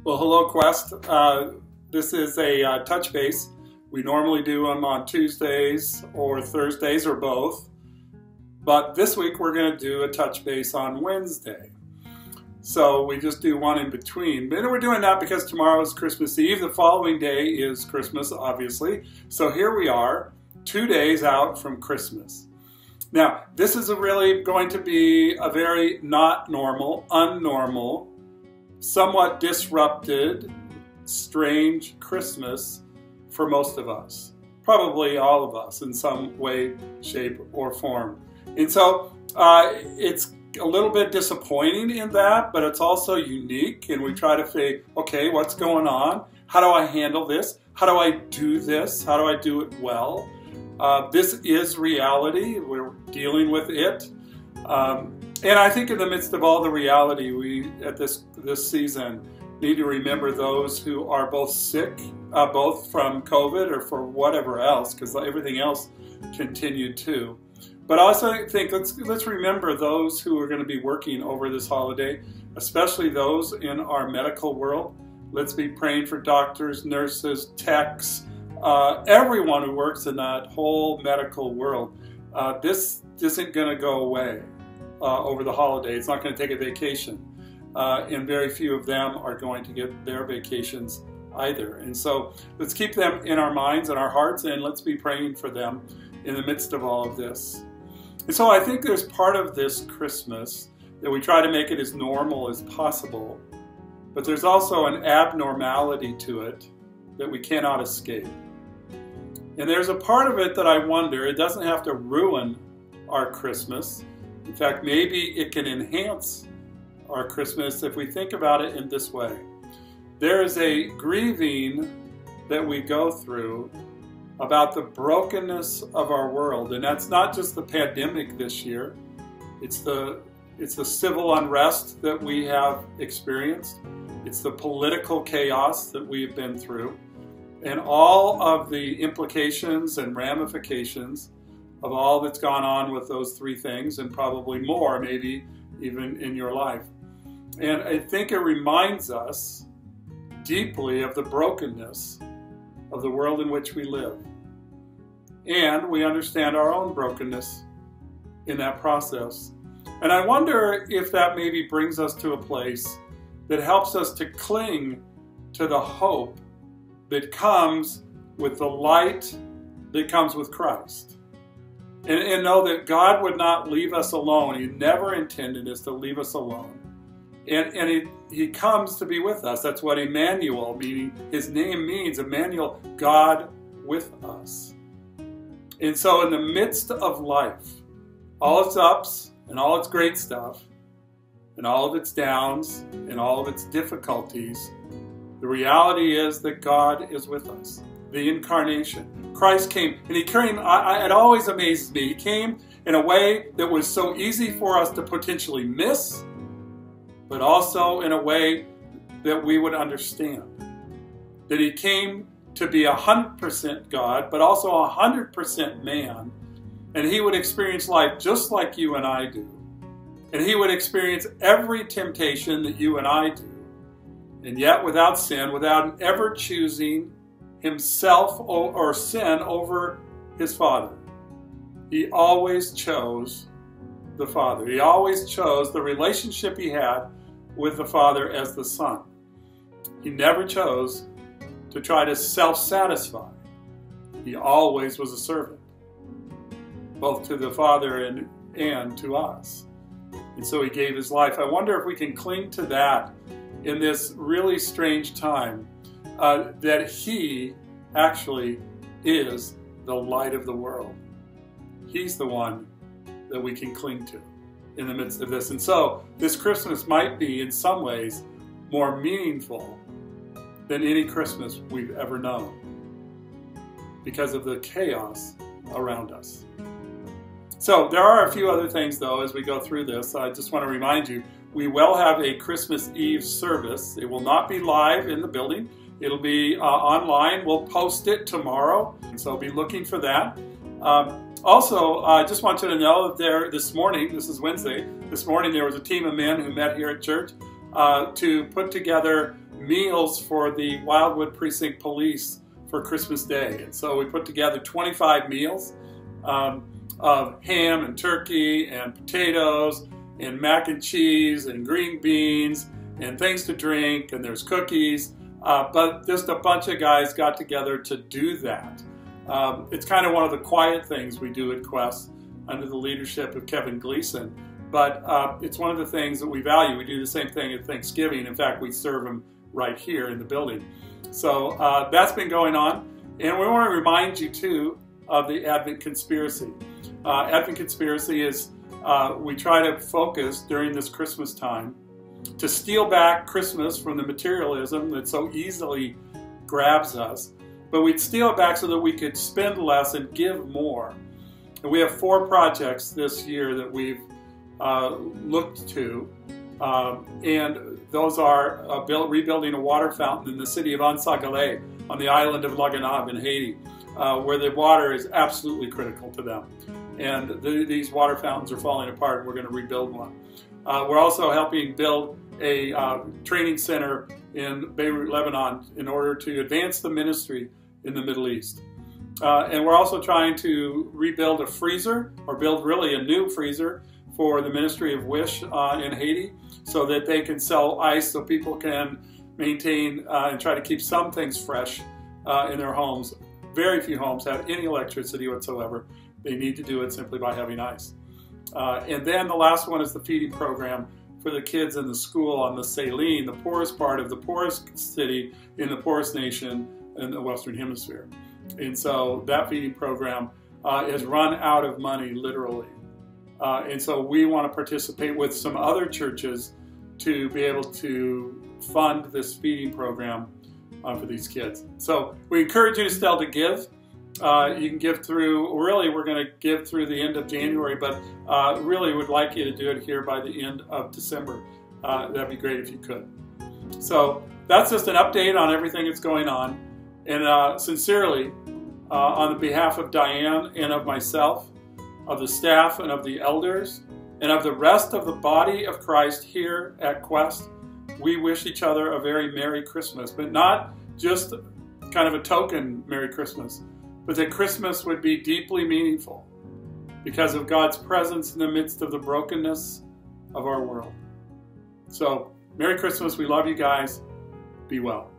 Well, hello, Quest. This is a Touchbase. We normally do them on Tuesdays or Thursdays or both. But this week we're going to do a Touchbase on Wednesday. So we just do one in between. But we're doing that because tomorrow is Christmas Eve. The following day is Christmas, obviously. So here we are, 2 days out from Christmas. Now, this is really going to be a very not normal, unnormal, somewhat disrupted, strange Christmas for most of us. Probably all of us in some way, shape, or form. And so it's a little bit disappointing in that, but it's also unique. And we try to say, okay, what's going on? How do I handle this? How do I do this? How do I do it well? This is reality. We're dealing with it. And I think in the midst of all the reality, we at this season need to remember those who are both sick, both from COVID or for whatever else, because everything else continued too. But I also think let's remember those who are going to be working over this holiday, especially those in our medical world. Let's be praying for doctors, nurses, techs, everyone who works in that whole medical world. This isn't going to go away over the holiday. It's not going to take a vacation. And very few of them are going to get their vacations either. And so let's keep them in our minds and our hearts, and let's be praying for them in the midst of all of this. And so I think there's part of this Christmas that we try to make it as normal as possible, but there's also an abnormality to it that we cannot escape. And there's a part of it that I wonder, it doesn't have to ruin our Christmas. In fact, maybe it can enhance our Christmas if we think about it in this way. There is a grieving that we go through about the brokenness of our world. And that's not just the pandemic this year. It's the civil unrest that we have experienced. It's the political chaos that we've been through. And all of the implications and ramifications of all that's gone on with those three things, and probably more, maybe even in your life. And I think it reminds us deeply of the brokenness of the world in which we live. And we understand our own brokenness in that process. And I wonder if that maybe brings us to a place that helps us to cling to the hope that comes with the light that comes with Christ. And know that God would not leave us alone. He never intended us to leave us alone. And he comes to be with us. That's what Emmanuel, meaning his name means, Emmanuel, God with us. And so in the midst of life, all its ups and all its great stuff, and all of its downs and all of its difficulties, the reality is that God is with us. The incarnation. Christ came, and he came, it always amazes me, he came in a way that was so easy for us to potentially miss, but also in a way that we would understand. That he came to be 100% God, but also 100% man, and he would experience life just like you and I do. And he would experience every temptation that you and I do, and yet without sin, without ever choosing himself or sin over his Father. He always chose the Father. He always chose the relationship he had with the Father as the Son. He never chose to try to self-satisfy. He always was a servant, both to the Father and to us. And so he gave his life. I wonder if we can cling to that in this really strange time, that he actually is the light of the world. He's the one that we can cling to in the midst of this. And so this Christmas might be in some ways more meaningful than any Christmas we've ever known because of the chaos around us. So there are a few other things though as we go through this. I just want to remind you, we will have a Christmas Eve service. It will not be live in the building. It'll be online. We'll post it tomorrow, and so be looking for that. Also, I just want you to know that this morning, this is Wednesday, this morning there was a team of men who met here at church to put together meals for the Wildwood Precinct Police for Christmas Day. And so we put together 25 meals of ham and turkey and potatoes and mac and cheese and green beans and things to drink, and there's cookies. But just a bunch of guys got together to do that. It's kind of one of the quiet things we do at Quest under the leadership of Kevin Gleason. But it's one of the things that we value. We do the same thing at Thanksgiving. In fact, we serve them right here in the building. So that's been going on. And we want to remind you, too, of the Advent Conspiracy. Advent Conspiracy is we try to focus during this Christmas time to steal back Christmas from the materialism that so easily grabs us. But we'd steal it back so that we could spend less and give more. And we have 4 projects this year that we've looked to. And those are rebuilding a water fountain in the city of Ansagale on the island of La Gonâve in Haiti, where the water is absolutely critical to them. And these water fountains are falling apart, and we're going to rebuild one. We're also helping build a training center in Beirut, Lebanon, in order to advance the ministry in the Middle East. And we're also trying to rebuild a freezer, or build really a new freezer for the Ministry of Wish in Haiti, so that they can sell ice so people can maintain and try to keep some things fresh in their homes. Very few homes have any electricity whatsoever. They need to do it simply by having ice. And then the last one is the feeding program for the kids in the school on the Saline, the poorest part of the poorest city in the poorest nation in the Western Hemisphere. And so that feeding program has run out of money, literally. And so we want to participate with some other churches to be able to fund this feeding program for these kids. So we encourage you still to give. You can give through, really we're going to give through the end of January, but really would like you to do it here by the end of December. That'd be great if you could. So that's just an update on everything that's going on. And sincerely, on behalf of Diane and of myself, of the staff and of the elders, and of the rest of the body of Christ here at Quest, we wish each other a very Merry Christmas, but not just kind of a token Merry Christmas, but that Christmas would be deeply meaningful because of God's presence in the midst of the brokenness of our world. So, Merry Christmas. We love you guys. Be well.